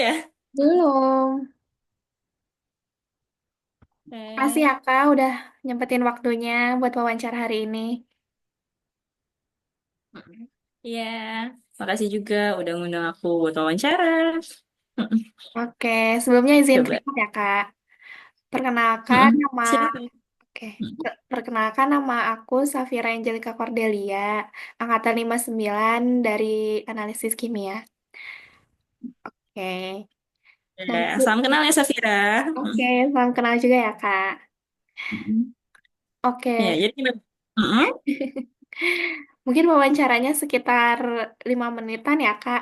ya? Belum. Makasih ya Eh, Kak udah nyempetin waktunya buat wawancara hari ini. Iya, makasih juga udah ngundang aku buat wawancara. Mm-mm. Oke, sebelumnya izin Coba. privat ya Kak. Perkenalkan Mm-mm. nama Silakan. Oke. Mm-mm. Perkenalkan nama aku Safira Angelica Cordelia, angkatan 59 dari analisis kimia. Oke. Salam Nanti kenal ya, Safira. Oke, salam kenal juga ya Kak. Mm-mm. Ya, Oke. jadi gimana? Mm-mm. Mungkin wawancaranya sekitar 5 menitan ya Kak.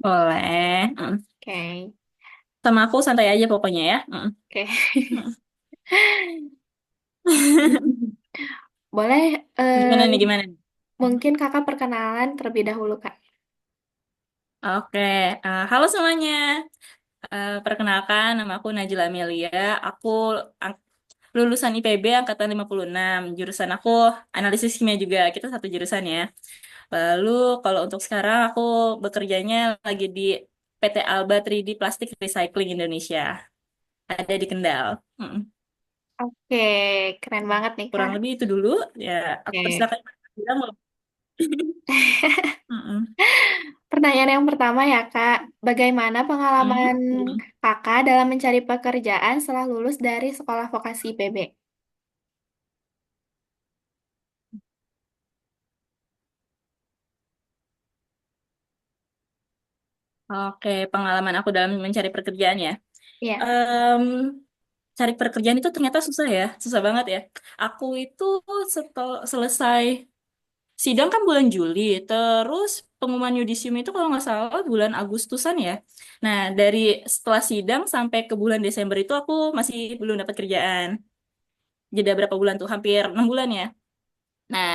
Boleh. Mm. Oke. Sama aku santai aja pokoknya ya. Mm-mm. Oke. Mm-mm. Boleh, Gimana nih, gimana nih? mungkin kakak perkenalan terlebih dahulu, Kak. Oke, halo semuanya. Perkenalkan, nama aku Najla Amelia. Aku ang- lulusan IPB angkatan 56. Jurusan aku analisis kimia juga. Kita satu jurusan ya. Lalu kalau untuk sekarang aku bekerjanya lagi di PT Alba 3D Plastik Recycling Indonesia. Ada di Kendal. Mm. Oke, keren banget nih, Kak. Kurang lebih itu dulu. Ya, aku Oke. persilakan. Bilang mau. Mm-mm. Pertanyaan yang pertama ya, Kak. Bagaimana pengalaman Mm. kakak dalam mencari pekerjaan setelah lulus dari sekolah vokasi IPB? Oke, pengalaman aku dalam mencari pekerjaan ya. Iya, Em, Cari pekerjaan itu ternyata susah ya, susah banget ya. Aku itu setelah selesai sidang kan bulan Juli, terus pengumuman yudisium itu kalau nggak salah bulan Agustusan ya. Nah, dari setelah sidang sampai ke bulan Desember itu aku masih belum dapat kerjaan. Jeda berapa bulan tuh? Hampir 6 bulan ya. Nah,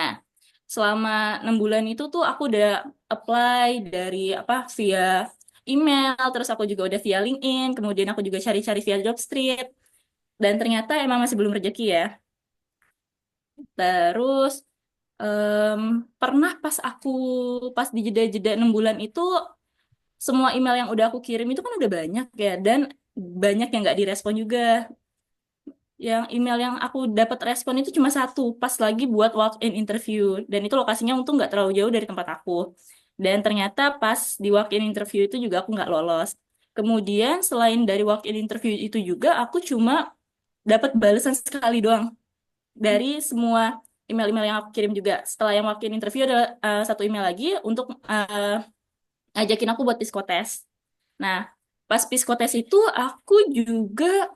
selama 6 bulan itu tuh aku udah apply dari apa via email, terus aku juga udah via LinkedIn, kemudian aku juga cari-cari via Jobstreet, dan ternyata emang masih belum rezeki ya. Terus em, pernah pas di jeda-jeda 6 bulan itu semua email yang udah aku kirim itu kan udah banyak ya dan banyak yang nggak direspon juga. Yang email yang aku dapat respon itu cuma satu pas lagi buat walk-in interview dan itu lokasinya untung nggak terlalu jauh dari tempat aku. Dan ternyata pas di walk-in interview itu juga aku nggak lolos. Kemudian selain dari walk-in interview itu juga aku cuma dapat balasan sekali doang dari semua email-email yang aku kirim juga. Setelah yang waktu interview ada satu email lagi untuk ngajakin aku buat psikotes. Nah, pas psikotes itu aku juga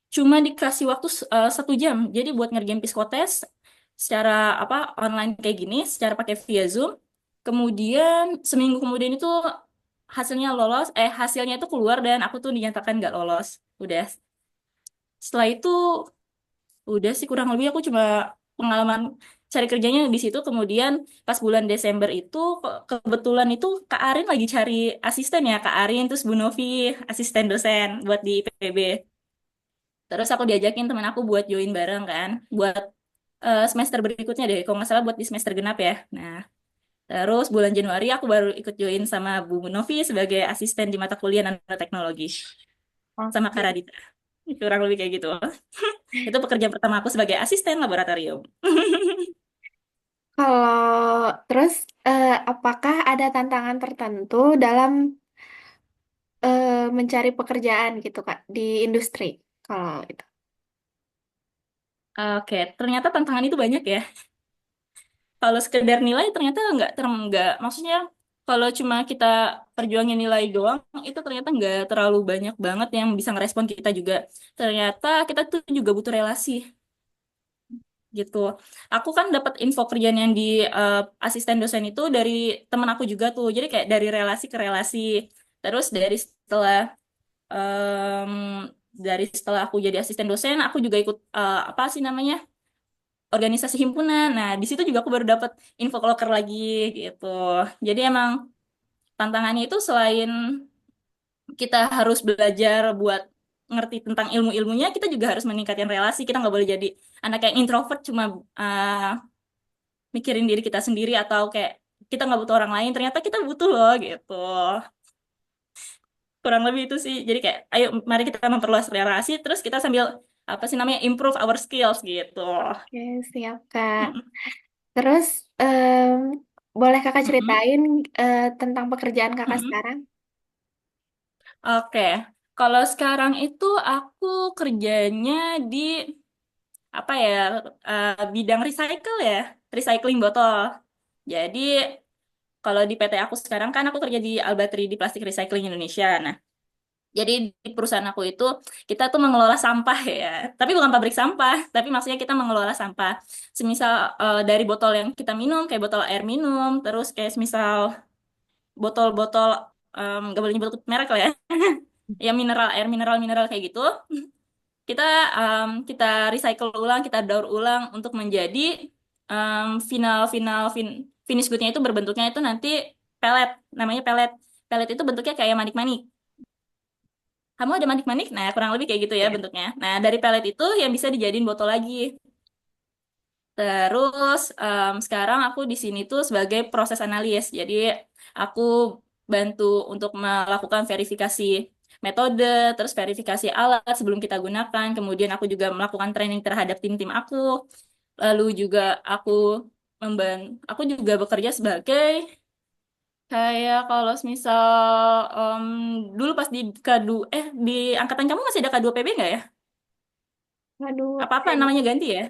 cuma dikasih waktu 1 jam. Jadi buat ngerjain psikotes secara apa online kayak gini, secara pakai via Zoom. Kemudian seminggu kemudian itu hasilnya itu keluar dan aku tuh dinyatakan nggak lolos. Udah. Setelah itu udah sih kurang lebih aku cuma pengalaman cari kerjanya di situ. Kemudian pas bulan Desember itu kebetulan itu Kak Arin lagi cari asisten ya. Kak Arin terus Bu Novi asisten dosen buat di IPB. Terus aku diajakin teman aku buat join bareng kan. Buat semester berikutnya deh. Kalau nggak salah buat di semester genap ya. Nah, terus bulan Januari aku baru ikut join sama Bu Novi sebagai asisten di mata kuliah nanoteknologi sama Kak oke. Radita. Kurang lebih kayak gitu. Itu pekerjaan pertama aku sebagai asisten laboratorium. Kalau terus, apakah ada tantangan tertentu dalam mencari pekerjaan gitu, Kak, di industri? Kalau itu. Oke, ternyata tantangan itu banyak ya. Kalau sekedar nilai ternyata nggak, maksudnya kalau cuma kita perjuangin nilai doang, itu ternyata nggak terlalu banyak banget yang bisa ngerespon kita juga. Ternyata kita tuh juga butuh relasi gitu. Aku kan dapat info kerjaan yang di asisten dosen itu dari temen aku juga tuh. Jadi kayak dari relasi ke relasi. Terus em, dari setelah aku jadi asisten dosen, aku juga ikut apa sih namanya? Organisasi himpunan. Nah, di situ juga aku baru dapat info loker lagi gitu. Jadi emang tantangannya itu selain kita harus belajar buat ngerti tentang ilmu-ilmunya, kita juga harus meningkatkan relasi. Kita nggak boleh jadi anak yang introvert cuma mikirin diri kita sendiri atau kayak kita nggak butuh orang lain, ternyata kita butuh loh gitu. Kurang lebih itu sih. Jadi kayak, ayo mari kita memperluas relasi, terus kita sambil apa sih namanya improve our skills gitu. Oke, siap, Kak. Mm-mm. Terus, boleh Kakak Mm-mm. ceritain tentang pekerjaan Kakak Mm-mm. sekarang? Oke, kalau sekarang itu aku kerjanya di apa ya, bidang recycle ya, recycling botol. Jadi kalau di PT aku sekarang kan aku kerja di Albatri di Plastik Recycling Indonesia. Nah, jadi di perusahaan aku itu kita tuh mengelola sampah ya, tapi bukan pabrik sampah, tapi maksudnya kita mengelola sampah. Semisal dari botol yang kita minum, kayak botol air minum, terus kayak semisal botol-botol nggak boleh nyebut merek lah ya, ya mineral air mineral mineral kayak gitu. Kita recycle ulang, kita daur ulang untuk menjadi final final finish goodnya itu berbentuknya itu nanti pelet, namanya pelet. Pelet itu bentuknya kayak manik-manik. Kamu ada manik-manik, nah kurang lebih kayak gitu ya Ya. bentuknya. Nah dari pelet itu yang bisa dijadiin botol lagi. Terus sekarang aku di sini tuh sebagai proses analis. Jadi aku bantu untuk melakukan verifikasi metode, terus verifikasi alat sebelum kita gunakan. Kemudian aku juga melakukan training terhadap tim-tim aku. Lalu juga aku aku juga bekerja sebagai kayak kalau misal em, dulu pas di K2, di angkatan kamu masih ada K2PB nggak ya? Waduh, Apa-apa kayak, namanya ganti ya?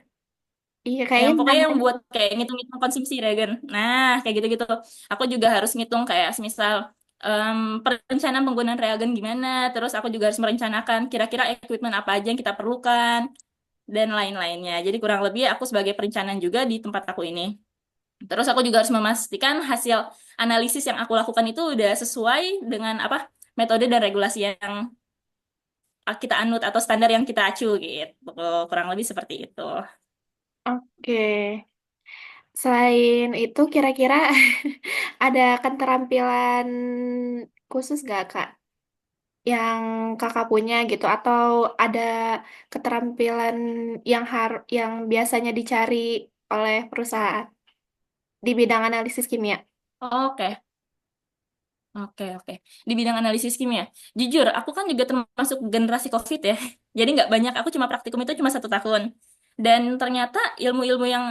iya Yang kayaknya pokoknya yang namanya. buat kayak ngitung-ngitung konsumsi regen. Nah, kayak gitu-gitu. Aku juga harus ngitung kayak semisal perencanaan penggunaan reagen gimana, terus aku juga harus merencanakan kira-kira equipment apa aja yang kita perlukan dan lain-lainnya. Jadi kurang lebih aku sebagai perencanaan juga di tempat aku ini. Terus aku juga harus memastikan hasil analisis yang aku lakukan itu udah sesuai dengan apa metode dan regulasi yang kita anut atau standar yang kita acu gitu. Kurang lebih seperti itu. Oke. Selain itu, kira-kira ada keterampilan khusus gak, Kak, yang Kakak punya gitu? Atau ada keterampilan yang biasanya dicari oleh perusahaan di bidang analisis kimia? Oke. Oke, oke. Di bidang analisis kimia, jujur, aku kan juga termasuk generasi COVID ya. Jadi nggak banyak, aku cuma praktikum itu cuma 1 tahun. Dan ternyata ilmu-ilmu yang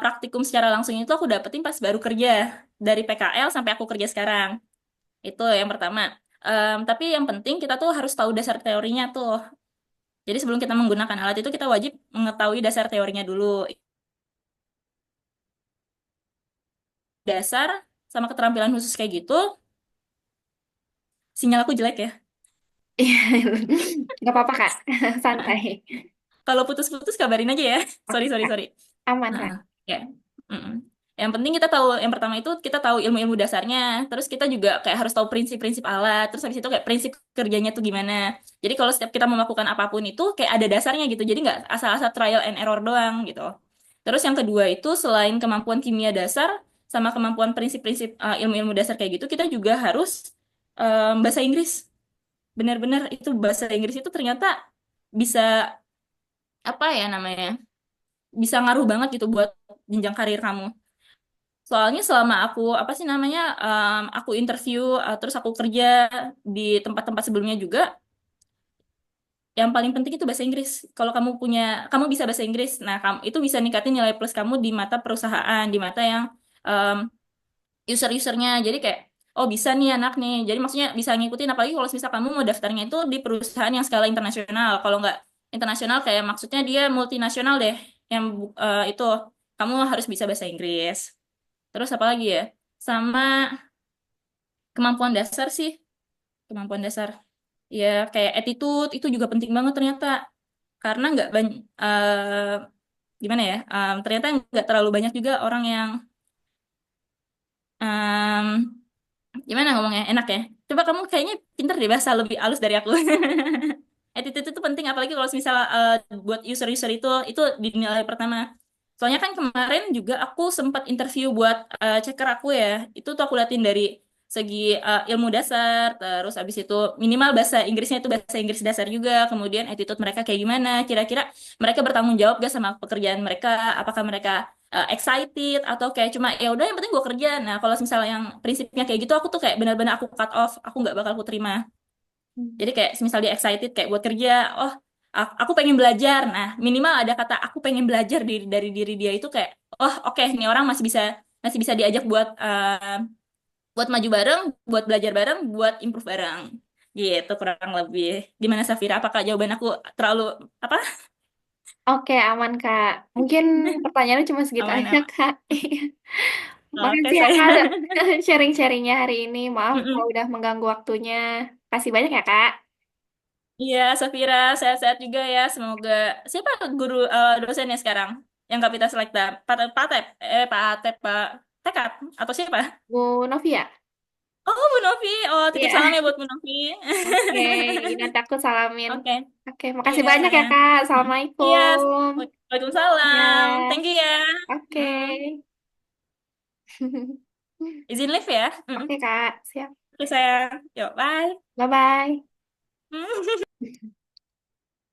praktikum secara langsung itu aku dapetin pas baru kerja. Dari PKL sampai aku kerja sekarang. Itu yang pertama. Tapi yang penting kita tuh harus tahu dasar teorinya tuh. Jadi sebelum kita menggunakan alat itu kita wajib mengetahui dasar teorinya dulu. Dasar sama keterampilan khusus kayak gitu, sinyal aku jelek ya. Iya, nggak apa-apa, Kak. Santai. Kalau putus-putus kabarin aja ya. Sorry, Oke, sorry, Kak. sorry. Aman, Heeh, Kak. ya. Mm-mm. Yang penting kita tahu, yang pertama itu kita tahu ilmu-ilmu dasarnya, terus kita juga kayak harus tahu prinsip-prinsip alat, terus habis itu kayak prinsip kerjanya tuh gimana. Jadi kalau setiap kita mau melakukan apapun itu kayak ada dasarnya gitu, jadi nggak asal-asal trial and error doang gitu. Terus yang kedua itu selain kemampuan kimia dasar sama kemampuan prinsip-prinsip ilmu-ilmu dasar kayak gitu, kita juga harus bahasa Inggris. Benar-benar itu bahasa Inggris itu ternyata bisa apa ya namanya? Bisa ngaruh banget gitu buat jenjang karir kamu. Soalnya selama aku apa sih namanya aku interview terus aku kerja di tempat-tempat sebelumnya juga, yang paling penting itu bahasa Inggris. Kalau kamu bisa bahasa Inggris, nah kamu itu bisa ningkatin nilai plus kamu di mata perusahaan, di mata yang um, user-usernya. Jadi kayak oh bisa nih anak nih. Jadi maksudnya bisa ngikutin apalagi kalau misal kamu mau daftarnya itu di perusahaan yang skala internasional. Kalau nggak internasional kayak maksudnya dia multinasional deh. Yang itu kamu harus bisa bahasa Inggris. Terus apa lagi ya? Sama kemampuan dasar sih, kemampuan dasar. Ya kayak attitude itu juga penting banget ternyata. Karena nggak banyak gimana ya? Ternyata nggak terlalu banyak juga orang yang em, gimana ngomongnya enak ya. Coba kamu kayaknya pinter deh bahasa lebih halus dari aku. Attitude itu penting apalagi kalau misal buat user-user itu dinilai pertama. Soalnya kan kemarin juga aku sempat interview buat checker aku ya. Itu tuh aku liatin dari segi ilmu dasar, terus abis itu minimal bahasa Inggrisnya itu bahasa Inggris dasar juga, kemudian attitude mereka kayak gimana, kira-kira mereka bertanggung jawab gak sama pekerjaan mereka, apakah mereka excited atau kayak cuma ya udah yang penting gue kerja. Nah kalau misalnya yang prinsipnya kayak gitu aku tuh kayak benar-benar aku cut off, aku nggak bakal aku terima. Jadi kayak misal dia excited kayak buat kerja, oh aku pengen belajar. Nah minimal ada kata aku pengen belajar dari diri dia itu kayak, oh oke nih orang masih bisa diajak buat maju bareng, buat belajar bareng, buat improve bareng. Gitu kurang lebih. Gimana Safira? Apakah jawaban aku terlalu apa? Oke, aman, Kak. Mungkin pertanyaannya cuma segitu Aman aja, aman. Kak. Oke Makasih ya, Kak, saya. udah sharing-sharingnya hari ini. Maaf kalau Mm-mm. udah mengganggu waktunya. Kasih banyak ya, Kak. Iya, Safira, sehat-sehat juga ya. Semoga siapa guru dosennya sekarang yang Kapita Selekta? Pak Tep, Pak Tep, Pak Tekap atau siapa? Bu Novia. Oh, Bu Novi. Oh, titip Iya. salam ya buat Bu Novi. Oke, nanti aku salamin. Oke. Oke, makasih Iya. banyak ya, Kak. Mm. Iya. Assalamualaikum. Waalaikumsalam. Ya, Thank you ya. oke. Mm. Izin live ya. Oke, Kak. Siap. Oke, sayang. Yuk, bye. Bye-bye.